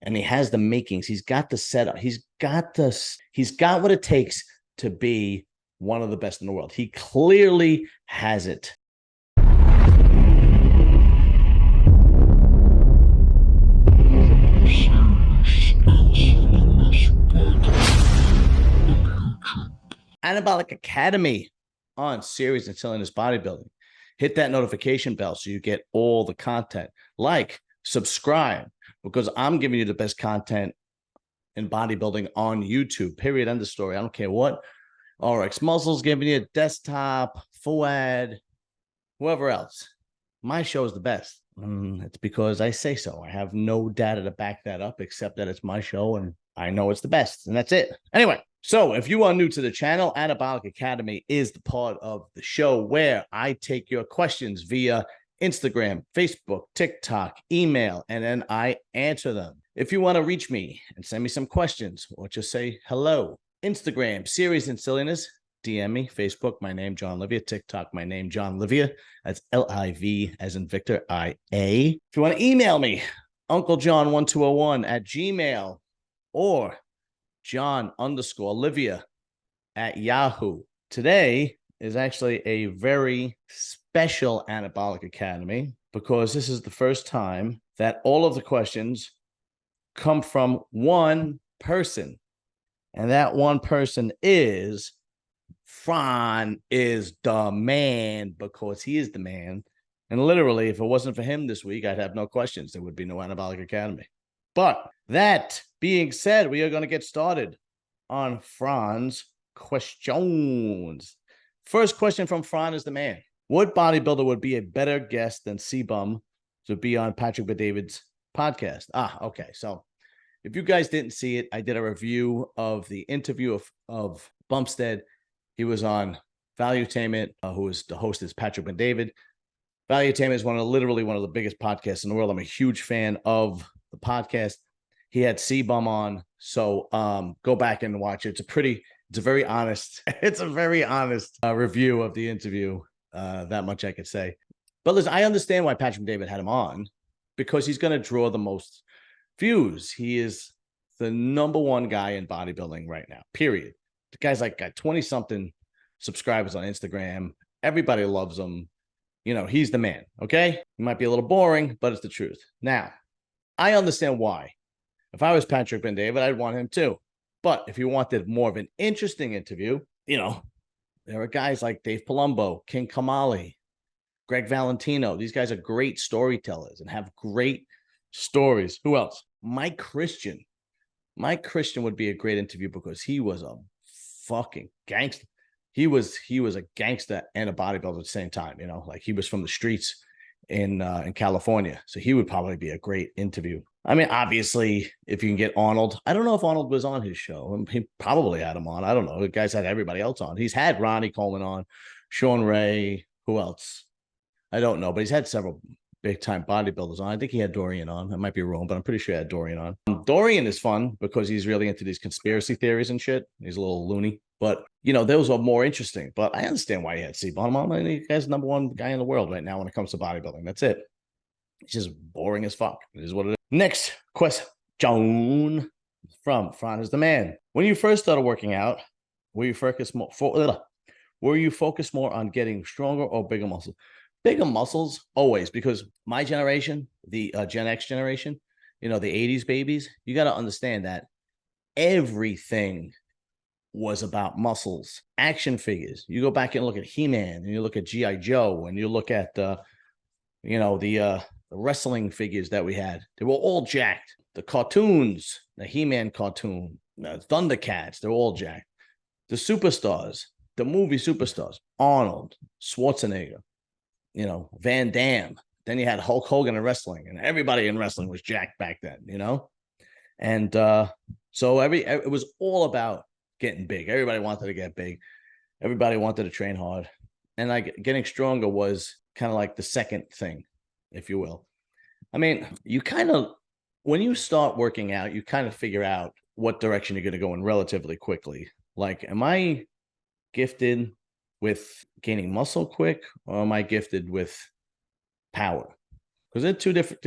and he has the makings. He's got the setup. He's got what it takes to be one of the best in the world. He clearly has it. Anabolic Academy on Serious and Silliness Bodybuilding. Hit that notification bell so you get all the content. Like, subscribe, because I'm giving you the best content in bodybuilding on YouTube, period, end of story. I don't care what RX Muscle's giving you, desktop, Fuad, whoever else. My show is the best. It's because I say so. I have no data to back that up except that it's my show and I know it's the best, and that's it. Anyway, so if you are new to the channel, Anabolic Academy is the part of the show where I take your questions via Instagram, Facebook, TikTok, email, and then I answer them. If you want to reach me and send me some questions or just say hello, Instagram, Serious and Silliness, DM me. Facebook, my name, John Livia. TikTok, my name, John Livia. That's L-I-V as in Victor, I-A. If you want to email me, UncleJohn1201 at Gmail or John_Livia at Yahoo. Today is actually a very special Anabolic Academy because this is the first time that all of the questions come from one person. And that one person is Fran is the man, because he is the man. And literally, if it wasn't for him this week, I'd have no questions. There would be no Anabolic Academy. But that being said, we are going to get started on Fran's questions. First question from Fran is the man. What bodybuilder would be a better guest than Cbum to be on Patrick Bet-David's podcast? Okay. So if you guys didn't see it, I did a review of the interview of Bumstead. He was on Valuetainment, who is the host is Patrick Bet-David. Valuetainment is literally one of the biggest podcasts in the world. I'm a huge fan of the podcast. He had Cbum on, so go back and watch it. It's a very honest review of the interview. That much I could say. But listen, I understand why Patrick Bet-David had him on, because he's going to draw the most views. He is the #1 guy in bodybuilding right now, period. The guy's like got 20-something subscribers on Instagram. Everybody loves him. You know, he's the man, okay? He might be a little boring, but it's the truth. Now, I understand why. If I was Patrick Bet-David, I'd want him too. But if you wanted more of an interesting interview, you know, there are guys like Dave Palumbo, King Kamali, Greg Valentino. These guys are great storytellers and have great stories. Who else? Mike Christian. Mike Christian would be a great interview because he was a fucking gangster. He was a gangster and a bodybuilder at the same time, you know, like he was from the streets in California. So he would probably be a great interview. I mean, obviously, if you can get Arnold, I don't know if Arnold was on his show. He probably had him on. I don't know. The guy's had everybody else on. He's had Ronnie Coleman on, Sean Ray. Who else? I don't know, but he's had several big-time bodybuilders on. I think he had Dorian on. I might be wrong, but I'm pretty sure he had Dorian on. Dorian is fun because he's really into these conspiracy theories and shit. He's a little loony. But, you know, those are more interesting. But I understand why he had Cbum on. I mean, the guy's #1 guy in the world right now when it comes to bodybuilding. That's it. It's just boring as fuck. It is what it is. Next question from Fran is the man. When you first started working out, were you focused more on getting stronger or bigger muscles? Bigger muscles, always, because my generation, the Gen X generation, you know, the 80s babies, you got to understand that everything was about muscles. Action figures. You go back and look at He-Man, and you look at G.I. Joe, and you look at, the wrestling figures that we had. They were all jacked. The cartoons, the He-Man cartoon, the Thundercats, they're all jacked. The superstars, the movie superstars, Arnold, Schwarzenegger, you know, Van Damme. Then you had Hulk Hogan in wrestling, and everybody in wrestling was jacked back then, you know? And so it was all about getting big. Everybody wanted to get big. Everybody wanted to train hard. And like getting stronger was kind of like the second thing, if you will. I mean, when you start working out, you kind of figure out what direction you're going to go in relatively quickly. Like, am I gifted with gaining muscle quick, or am I gifted with power? because they're two different.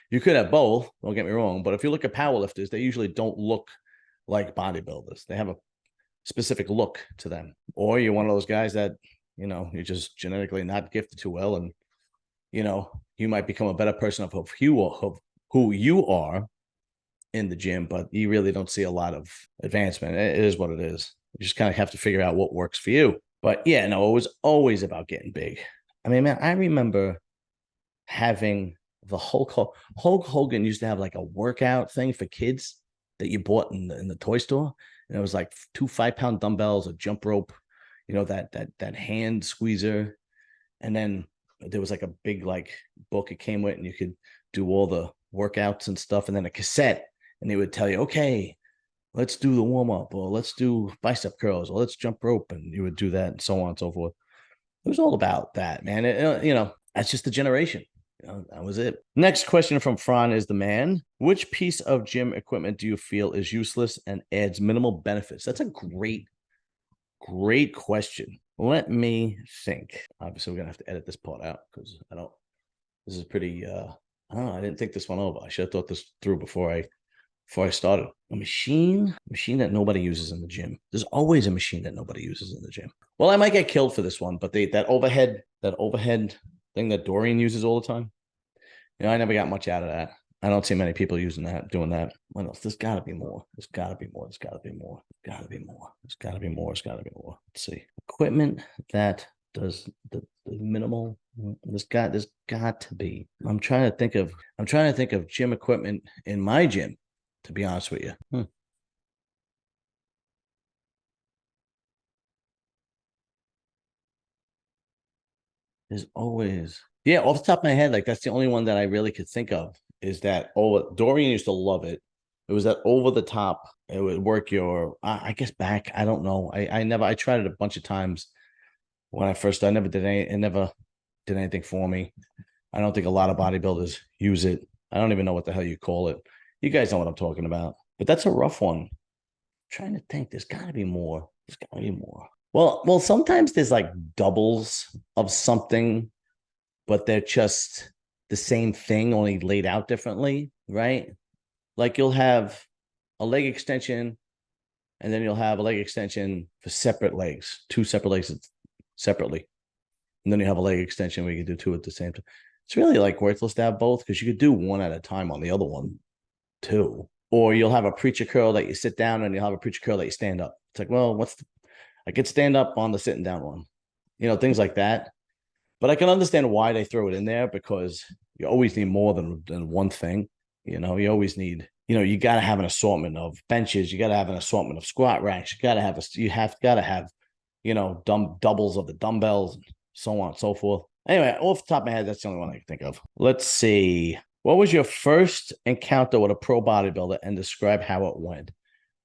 You could have both. Don't get me wrong, but if you look at powerlifters, they usually don't look like bodybuilders. They have a specific look to them. Or you're one of those guys that you're just genetically not gifted too well, and you might become a better person of who you are in the gym, but you really don't see a lot of advancement. It is what it is. You just kind of have to figure out what works for you. But yeah, no, it was always about getting big. I mean, man, I remember having the Hulk Hogan used to have like a workout thing for kids that you bought in the toy store, and it was like 2 5-pound dumbbells, a jump rope, that hand squeezer, and then there was like a big like book it came with, and you could do all the workouts and stuff, and then a cassette, and they would tell you, okay, let's do the warm-up, or let's do bicep curls, or let's jump rope, and you would do that, and so on and so forth. It was all about that, man. That's just the generation. That was it. Next question from Fran is the man. Which piece of gym equipment do you feel is useless and adds minimal benefits? That's a great question. Let me think. Obviously, we're going to have to edit this part out because this is pretty, I don't know. I didn't think this one over. I should have thought this through before I started. A machine that nobody uses in the gym. There's always a machine that nobody uses in the gym. Well, I might get killed for this one, but that overhead thing that Dorian uses all the time. I never got much out of that. I don't see many people doing that. What else? There's got to be more. There's got to be more. There's got to be more. There's got to be more. There's got to be more. There's got to be more. Let's see. Equipment that does the minimal. There's got to be. I'm trying to think of gym equipment in my gym, to be honest with you. There's always, yeah, off the top of my head, like that's the only one that I really could think of is that Dorian used to love it. It was that over the top. It would work your, I guess back. I don't know. I tried it a bunch of times when I first started. It never did anything for me. I don't think a lot of bodybuilders use it. I don't even know what the hell you call it. You guys know what I'm talking about. But that's a rough one. I'm trying to think. There's got to be more. There's got to be more. Well, sometimes there's like doubles of something, but they're just the same thing, only laid out differently, right? Like you'll have a leg extension, and then you'll have a leg extension for separate legs, 2 separate legs separately. And then you have a leg extension where you can do 2 at the same time. It's really like worthless to have both because you could do one at a time on the other one too. Or you'll have a preacher curl that you sit down, and you'll have a preacher curl that you stand up. It's like, well, I could stand up on the sitting down one, things like that. But I can understand why they throw it in there because you always need more than one thing. You always need, you got to have an assortment of benches. You got to have an assortment of squat racks. You got to have doubles of the dumbbells, and so on and so forth. Anyway, off the top of my head, that's the only one I can think of. Let's see. What was your first encounter with a pro bodybuilder, and describe how it went?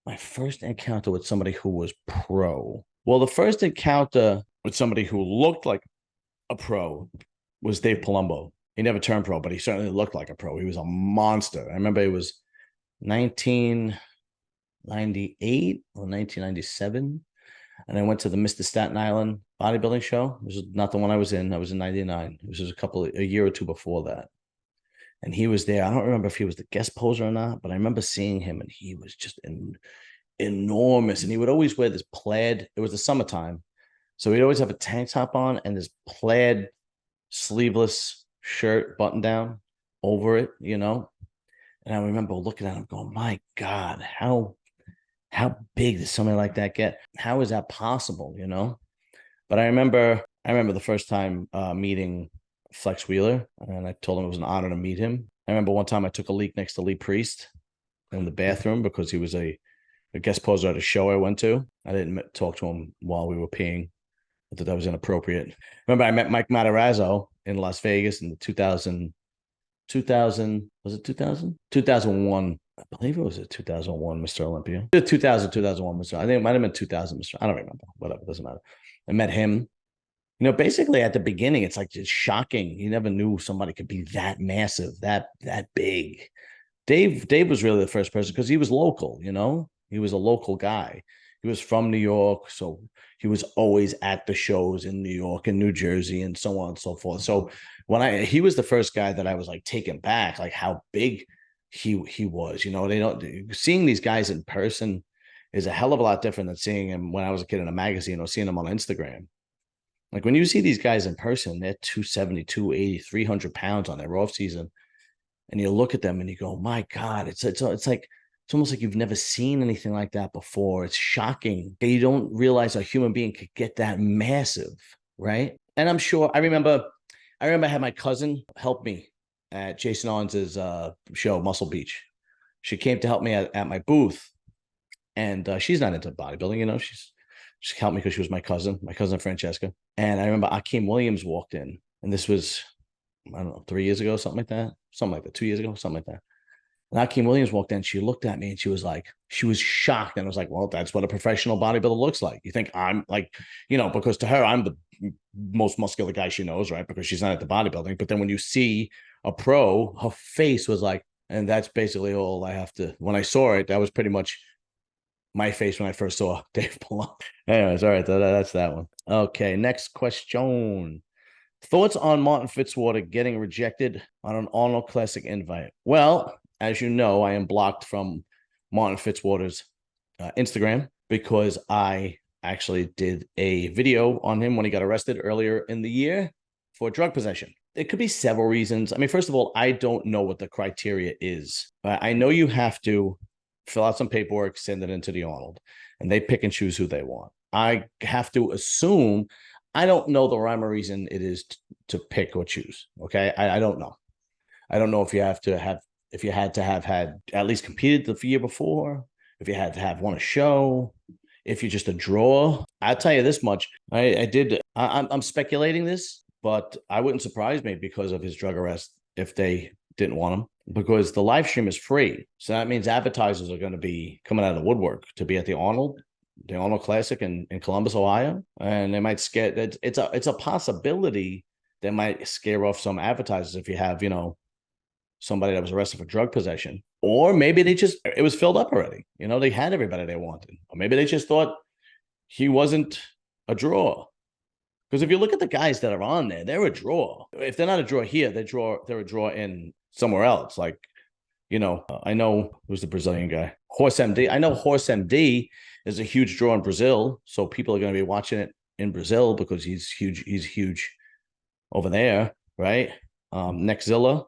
My first encounter with somebody who was pro. Well, the first encounter with somebody who looked like a pro was Dave Palumbo. He never turned pro, but he certainly looked like a pro. He was a monster. I remember it was 1998 or 1997, and I went to the Mr. Staten Island bodybuilding show. This is not the one I was in. I was in 99. It was just a year or two before that. And he was there. I don't remember if he was the guest poser or not, but I remember seeing him, and he was just enormous. And he would always wear this plaid. It was the summertime, so he'd always have a tank top on and this plaid sleeveless shirt button down over it, And I remember looking at him going, my God, how big does somebody like that get? How is that possible, But I remember the first time meeting Flex Wheeler, and I told him it was an honor to meet him. I remember one time I took a leak next to Lee Priest in the bathroom because he was a guest poser at a show I went to. I didn't talk to him while we were peeing. I thought that was inappropriate. Remember, I met Mike Matarazzo in Las Vegas in the 2000, was it 2000? 2001. I believe it was a 2001 Mr. Olympia. 2000, Mr. I think it might have been 2000 Mr. I don't remember. Whatever, doesn't matter. I met him. Basically at the beginning, it's like just shocking. You never knew somebody could be that massive, that big. Dave was really the first person because he was local, He was a local guy. He was from New York, so he was always at the shows in New York and New Jersey and so on and so forth. So when he was the first guy that I was like taken back, like how big he was. You know, they don't seeing these guys in person is a hell of a lot different than seeing him when I was a kid in a magazine or seeing him on Instagram. Like when you see these guys in person, they're 270, 280, 300 pounds on their off season. And you look at them and you go, my God, it's like, it's almost like you've never seen anything like that before. It's shocking. You don't realize a human being could get that massive, right? And I'm sure I remember I had my cousin help me at Jason Owens's show, Muscle Beach. She came to help me at my booth. And she's not into bodybuilding, you know, she helped me because she was my cousin Francesca. And I remember Akeem Williams walked in, and this was, I don't know, 3 years ago, something like that, 2 years ago, something like that. And Akeem Williams walked in, she looked at me and she was shocked. And I was like, well, that's what a professional bodybuilder looks like. You think I'm like, you know, because to her, I'm the most muscular guy she knows, right? Because she's not at the bodybuilding. But then when you see a pro, her face was like, and that's basically all I have to, when I saw it, that was pretty much my face when I first saw Dave Palumbo. Anyways, all right, that's that one. Okay, next question. Thoughts on Martin Fitzwater getting rejected on an Arnold Classic invite? Well, as you know, I am blocked from Martin Fitzwater's Instagram because I actually did a video on him when he got arrested earlier in the year for drug possession. It could be several reasons. I mean, first of all, I don't know what the criteria is. I know you have to fill out some paperwork, send it into the Arnold, and they pick and choose who they want. I have to assume, I don't know the rhyme or reason it is to pick or choose. Okay. I don't know. I don't know if you had to have had at least competed the year before, if you had to have won a show, if you're just a draw. I'll tell you this much. I'm speculating this, but I wouldn't surprise me because of his drug arrest if they didn't want him, because the live stream is free. So that means advertisers are going to be coming out of the woodwork to be at the Arnold Classic in Columbus, Ohio. And they might scare, it's a possibility they might scare off some advertisers if you have, you know, somebody that was arrested for drug possession. Or maybe it was filled up already. You know, they had everybody they wanted. Or maybe they just thought he wasn't a draw. Because if you look at the guys that are on there, they're a draw. If they're not a draw here, they're a draw in somewhere else. Like, you know, I know who's the Brazilian guy, Horse MD. I know Horse MD is a huge draw in Brazil, so people are going to be watching it in Brazil because he's huge. He's huge over there, right? Nexzilla,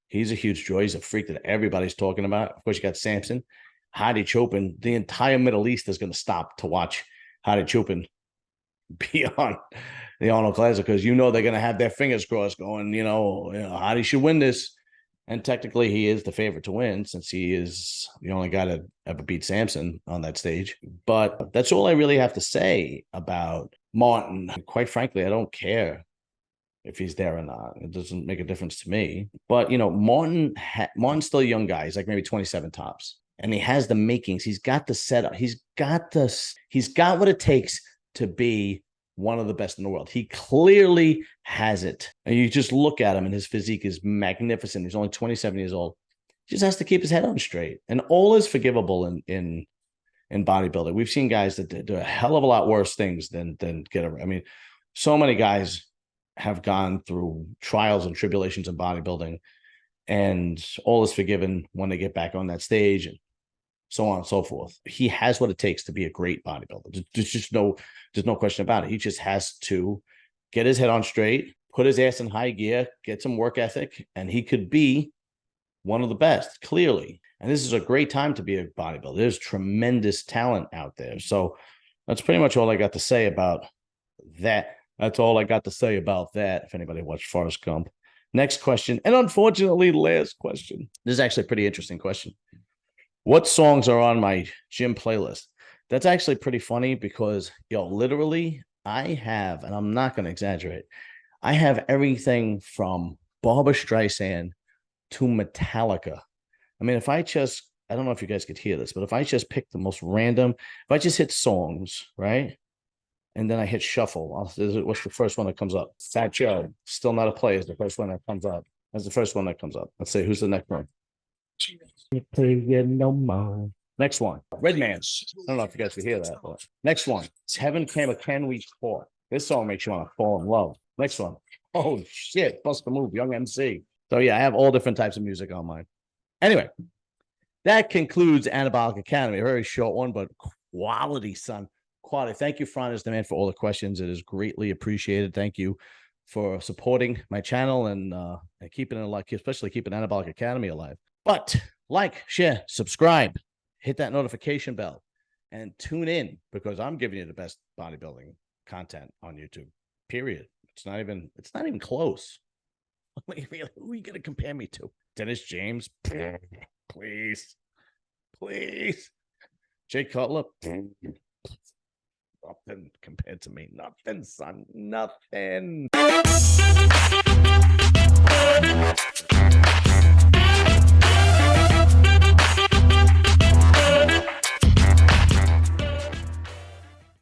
he's a huge draw. He's a freak that everybody's talking about. Of course, you got Samson, Hadi Chopin. The entire Middle East is going to stop to watch Hadi Chopin be on the Arnold Classic because you know they're going to have their fingers crossed, going, you know, Hadi should win this. And technically, he is the favorite to win since he is the only guy to ever beat Samson on that stage. But that's all I really have to say about Martin. Quite frankly, I don't care if he's there or not. It doesn't make a difference to me. But, you know, Martin's still a young guy. He's like maybe 27 tops. And he has the makings. He's got the setup. He's got what it takes to be one of the best in the world. He clearly has it. And you just look at him and his physique is magnificent. He's only 27 years old. He just has to keep his head on straight. And all is forgivable in bodybuilding. We've seen guys that do a hell of a lot worse things than get around. I mean, so many guys have gone through trials and tribulations in bodybuilding, and all is forgiven when they get back on that stage and so on and so forth. He has what it takes to be a great bodybuilder. There's no question about it. He just has to get his head on straight, put his ass in high gear, get some work ethic, and he could be one of the best, clearly. And this is a great time to be a bodybuilder. There's tremendous talent out there. So that's pretty much all I got to say about that. That's all I got to say about that. If anybody watched Forrest Gump. Next question, and unfortunately, last question. This is actually a pretty interesting question. What songs are on my gym playlist? That's actually pretty funny because, literally, I have, and I'm not going to exaggerate, I have everything from Barbra Streisand to Metallica. I mean, I don't know if you guys could hear this, but if I just pick the most random, if I just hit songs, right? And then I hit shuffle, what's the first one that comes up? Fat Joe, Still Not a Play is the first one that comes up. That's the first one that comes up. Let's see, who's the next one? No more. Next one. Red Man. I don't know if you guys can hear that. But next one. Heaven Came a Can We Talk. This song makes you want to fall in love. Next one. Oh, shit. Bust the Move. Young MC. So, yeah, I have all different types of music on mine. Anyway, that concludes Anabolic Academy. A very short one, but quality, son. Quality. Thank you, Franz, the man, for all the questions. It is greatly appreciated. Thank you for supporting my channel and keeping it alive, especially keeping Anabolic Academy alive. But like, share, subscribe, hit that notification bell, and tune in because I'm giving you the best bodybuilding content on YouTube. Period. It's not even close. Who are you gonna compare me to? Dennis James? Please. Jay Cutler? Nothing compared to me. Nothing, son. Nothing.